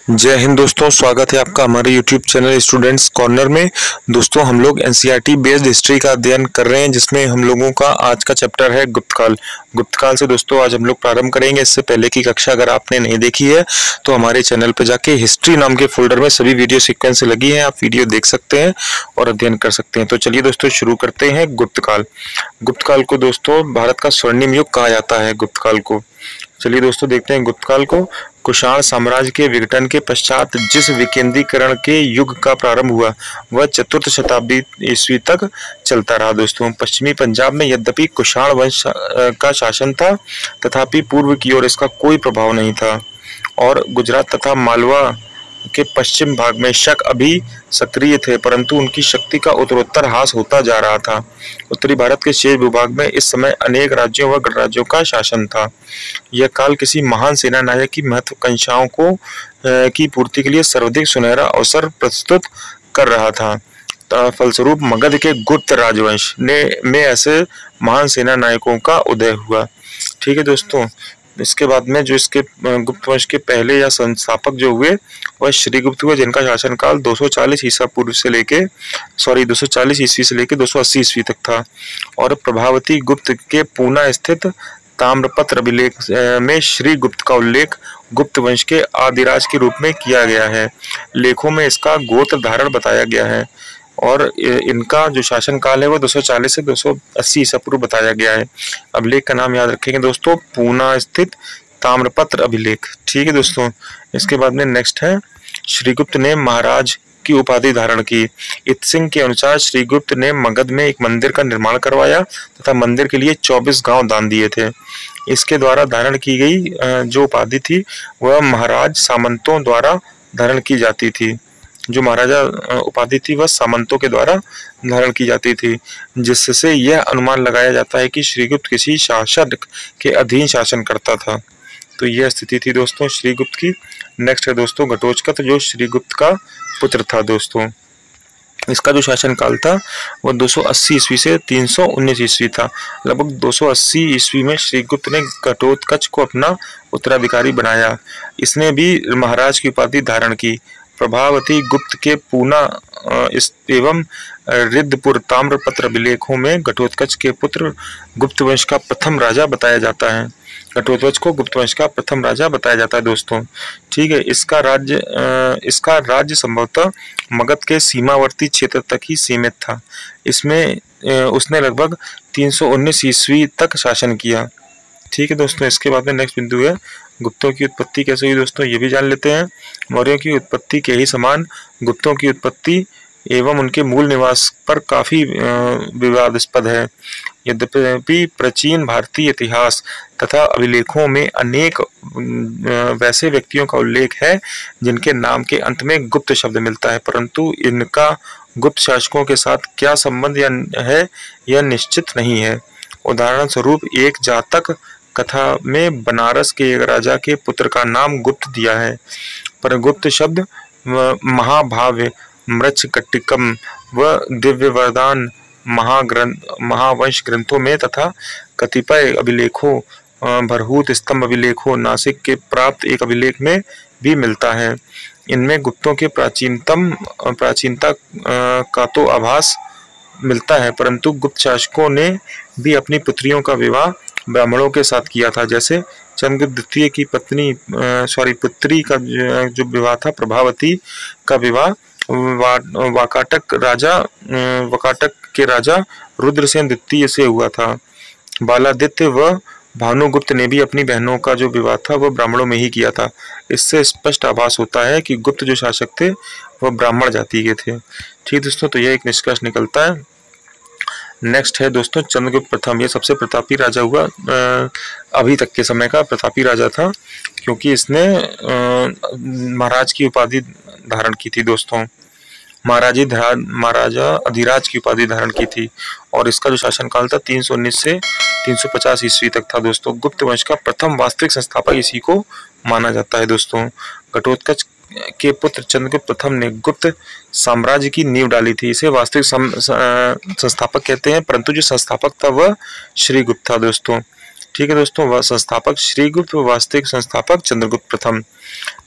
जय हिंद दोस्तों, स्वागत है आपका हमारे यूट्यूब चैनल स्टूडेंट्स कॉर्नर में। दोस्तों हम लोग एनसीईआरटी बेस्ड हिस्ट्री का अध्ययन कर रहे हैं, जिसमें हम लोगों का आज का चैप्टर है गुप्तकाल। गुप्तकाल से दोस्तों आज हम लोग प्रारंभ करेंगे। इससे पहले की कक्षा अगर आपने नहीं देखी है तो हमारे चैनल पर जाके हिस्ट्री नाम के फोल्डर में सभी वीडियो सीक्वेंस लगी है, आप वीडियो देख सकते हैं और अध्ययन कर सकते हैं। तो चलिए दोस्तों शुरू करते हैं गुप्तकाल। गुप्तकाल को दोस्तों भारत का स्वर्णिम युग कहा जाता है। गुप्तकाल को चलिए दोस्तों देखते हैं। गुप्तकाल को कुषाण साम्राज्य के विघटन के पश्चात जिस विकेंद्रीकरण के युग का प्रारंभ हुआ वह चतुर्थ शताब्दी ईस्वी तक चलता रहा। दोस्तों पश्चिमी पंजाब में यद्यपि कुषाण वंश का शासन था, तथापि पूर्व की ओर इसका कोई प्रभाव नहीं था और गुजरात तथा मालवा के पश्चिम भाग में शक अभी सक्रिय थे, परंतु उनकी शक्ति का उत्तरोत्तर ह्रास होता जा रहा था। उत्तरी भारत के शेष भूभाग में इस समय अनेक राज्यों व गणराज्यों का शासन था। यह काल किसी महान सेनानायक की महत्वाकांक्षाओं को की पूर्ति के लिए सर्वाधिक सुनहरा अवसर प्रस्तुत कर रहा था। फलस्वरूप मगध के गुप्त राजवंश में ऐसे महान सेनानायकों का उदय हुआ। ठीक है दोस्तों, इसके बाद में जो इसके गुप्त वंश के पहले या संस्थापक जो हुए वह श्रीगुप्त हुए, जिनका शासनकाल 240 ईसा पूर्व से लेके 240 ईस्वी से लेके 280 ईस्वी तक था। और प्रभावती गुप्त के पूना स्थित ताम्रपत्र अभिलेख में श्रीगुप्त का उल्लेख गुप्त वंश के आदिराज के रूप में किया गया है। लेखों में इसका गोत्र धारण बताया गया है और इनका जो शासन काल है वो 240 से 280 ईसा पूर्व बताया गया है। अभिलेख का नाम याद रखेंगे दोस्तों, पूना स्थित ताम्रपत्र अभिलेख। ठीक है दोस्तों, इसके बाद में नेक्स्ट है श्रीगुप्त ने महाराज की उपाधि धारण की। इत्सिंग के अनुसार श्रीगुप्त ने मगध में एक मंदिर का निर्माण करवाया तथा मंदिर के लिए 24 गांव दान दिए थे। इसके द्वारा धारण की गई जो उपाधि थी वह महाराज सामंतों द्वारा धारण की जाती थी। जो महाराजा उपाधि थी वह सामंतों के द्वारा धारण की जाती थी, जिससे यह अनुमान लगाया जाता है कि श्रीगुप्त किसी शासक के अधीन शासन करता था। तो यह स्थिति थी दोस्तों श्रीगुप्त की। नेक्स्ट है दोस्तों घटोत्कच, जो श्रीगुप्त का पुत्र था। दोस्तों इसका जो शासन काल था वह 280 ईस्वी से 319 ईस्वी था। लगभग 280 ईस्वी में श्रीगुप्त ने घटोत्कच को अपना उत्तराधिकारी बनाया। इसने भी महाराज की उपाधि धारण की। प्रभावती गुप्त के पूना एवं रिद्धपुर ताम्रपत्र अभिलेखों में घटोत्कच के पुत्र गुप्त वंश का प्रथम राजा बताया जाता है। घटोत्कच को गुप्त वंश का प्रथम राजा बताया जाता है दोस्तों। ठीक है, इसका राज्य संभवतः मगध के सीमावर्ती क्षेत्र तक ही सीमित था। इसमें उसने लगभग 319 ईस्वी तक शासन किया। ठीक है दोस्तों, इसके बाद में नेक्स्ट बिंदु है गुप्तों की उत्पत्ति कैसे हुई। दोस्तों ये भी जान लेते हैं। मौर्यों की उत्पत्ति के ही समान गुप्तों की उत्पत्ति एवं उनके मूल निवास पर काफी विवादास्पद है। यद्यपि प्राचीन भारतीय इतिहास तथा अभिलेखों में अनेक वैसे व्यक्तियों का उल्लेख है जिनके नाम के अंत में गुप्त शब्द मिलता है, परंतु इनका गुप्त शासकों के साथ क्या संबंध है यह निश्चित नहीं है। उदाहरण स्वरूप एक जातक कथा में बनारस के एक राजा के पुत्र का नाम गुप्त दिया है, पर गुप्त शब्द महाभाव्य, मृच्छकटिकम व दिव्य वरदान महावंश ग्रंथों में तथा कतिपय अभिलेखों, भरहूत स्तंभ अभिलेखों, नासिक के प्राप्त एक अभिलेख में भी मिलता है। इनमें गुप्तों के प्राचीनता का तो आभास मिलता है, परंतु गुप्त शासकों ने भी अपनी पुत्रियों का विवाह ब्राह्मणों के साथ किया था। जैसे चंद्रगुप्त द्वितीय की पुत्री का जो विवाह था, प्रभावती का विवाह वाकाटक के राजा रुद्रसेन द्वितीय से हुआ था। बालादित्य व भानुगुप्त ने भी अपनी बहनों का जो विवाह था वह ब्राह्मणों में ही किया था। इससे स्पष्ट आभास होता है कि गुप्त जो शासक थे वह ब्राह्मण जाति के थे। ठीक दोस्तों, तो यह एक निष्कर्ष निकलता है। नेक्स्ट है दोस्तों चंद्रगुप्त प्रथम। ये सबसे प्रतापी राजा हुआ, अभी तक के समय का प्रतापी राजा था, क्योंकि इसने महाराज की उपाधि धारण की थी। दोस्तों महाराजा अधिराज की उपाधि धारण की थी और इसका जो शासन काल था 319 से 350 ईस्वी तक था। दोस्तों गुप्त वंश का प्रथम वास्तविक संस्थापक इसी को माना जाता है। दोस्तों घटोत्कच के पुत्र चंद्रगुप्त प्रथम ने गुप्त साम्राज्य की नींव डाली थी। इसे वास्तविक संस्थापक कहते हैं, परंतु जो संस्थापक था वह श्रीगुप्त था। दोस्तों ठीक है दोस्तों। वह संस्थापक श्रीगुप्त व वास्तविक संस्थापक चंद्रगुप्त प्रथम।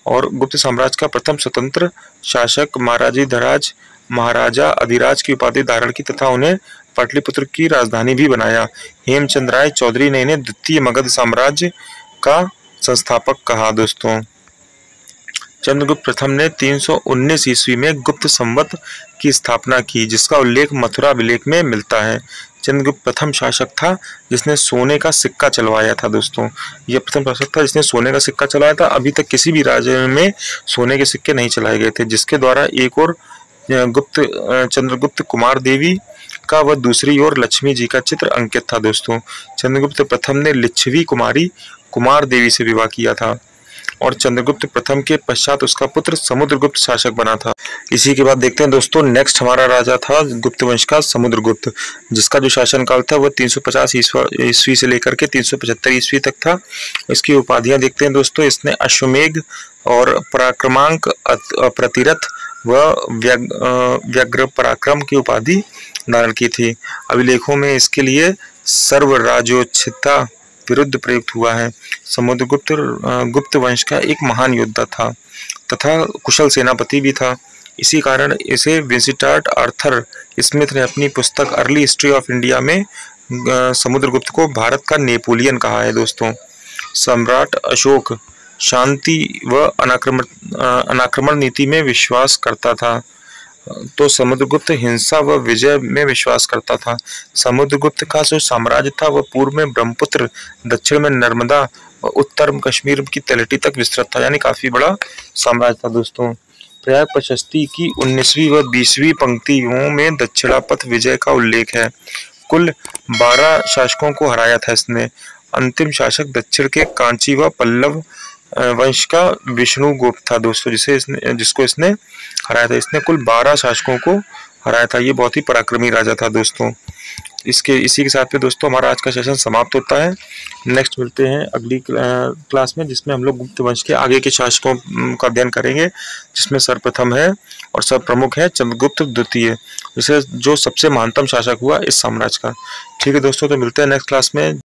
और गुप्त साम्राज्य का प्रथम स्वतंत्र शासक महाराजाधिराज महाराजा अधिराज की उपाधि धारण की तथा उन्हें पाटलिपुत्र की राजधानी भी बनाया। हेमचंद राय चौधरी ने इन्हें द्वितीय मगध साम्राज्य का संस्थापक कहा दोस्तों। चंद्रगुप्त प्रथम ने 319 ईस्वी में गुप्त संवत की स्थापना की, जिसका उल्लेख मथुरा अभिलेख में मिलता है। चंद्रगुप्त प्रथम शासक था जिसने सोने का सिक्का चलवाया था दोस्तों। यह प्रथम शासक था जिसने सोने का सिक्का चलाया था। अभी तक किसी भी राज्य में सोने के सिक्के नहीं चलाए गए थे। जिसके द्वारा एक और चंद्रगुप्त कुमार देवी का व दूसरी ओर लक्ष्मी जी का चित्र अंकित था दोस्तों। चंद्रगुप्त प्रथम ने लिच्छवी कुमारी कुमार देवी से विवाह किया था और चंद्रगुप्त प्रथम के पश्चात उसका पुत्र समुद्रगुप्त शासक बना था। इसी के बाद देखते हैं दोस्तों, नेक्स्ट हमारा राजा था गुप्त वंश का समुद्रगुप्त, जिसका जो शासनकाल था वह 350 ईस्वी से लेकर के 375 ईस्वी तक था। इसकी उपाधियां देखते हैं दोस्तों। इसने अश्वमेघ और पराक्रमांक, प्रतिरथ व व्यग्र पराक्रम की उपाधि धारण की थी। अभिलेखों में इसके लिए सर्वराज्योचिता विरुद्ध प्रयुक्त हुआ है। समुद्रगुप्त गुप्त वंश का एक महान योद्धा था तथा कुशल सेनापति भी था। इसी कारण इसे विंसिटार्ट आर्थर स्मिथ ने अपनी पुस्तक अर्ली हिस्ट्री ऑफ इंडिया में समुद्रगुप्त को भारत का नेपोलियन कहा है दोस्तों। सम्राट अशोक शांति व अनाक्रमण नीति में विश्वास करता था, तो समुद्रगुप्त हिंसा व विजय में विश्वास करता था। समुद्रगुप्त का जो साम्राज्य था वह पूर्व में ब्रह्मपुत्र, दक्षिण में नर्मदा व उत्तर में कश्मीर की तलहटी तक विस्तृत था, यानी काफी बड़ा साम्राज्य था दोस्तों। प्रयाग प्रशस्ति की 19वीं व 20वीं पंक्तियों में दक्षिणापथ विजय का उल्लेख है। कुल 12 शासकों को हराया था इसने। अंतिम शासक दक्षिण के कांची व पल्लव वंश का विष्णुगुप्त था दोस्तों, जिसको इसने हराया था। इसने कुल 12 शासकों को हराया था। ये बहुत ही पराक्रमी राजा था दोस्तों। इसी के साथ में दोस्तों हमारा आज का सेशन समाप्त होता है। नेक्स्ट मिलते हैं अगली क्लास में, जिसमें हम लोग गुप्त वंश के आगे के शासकों का अध्ययन करेंगे, जिसमें सर्वप्रथम है और सर्वप्रमुख है चंद्रगुप्त द्वितीय, जिसे जो सबसे महानतम शासक हुआ इस साम्राज्य का। ठीक है दोस्तों, तो मिलते हैं नेक्स्ट क्लास में।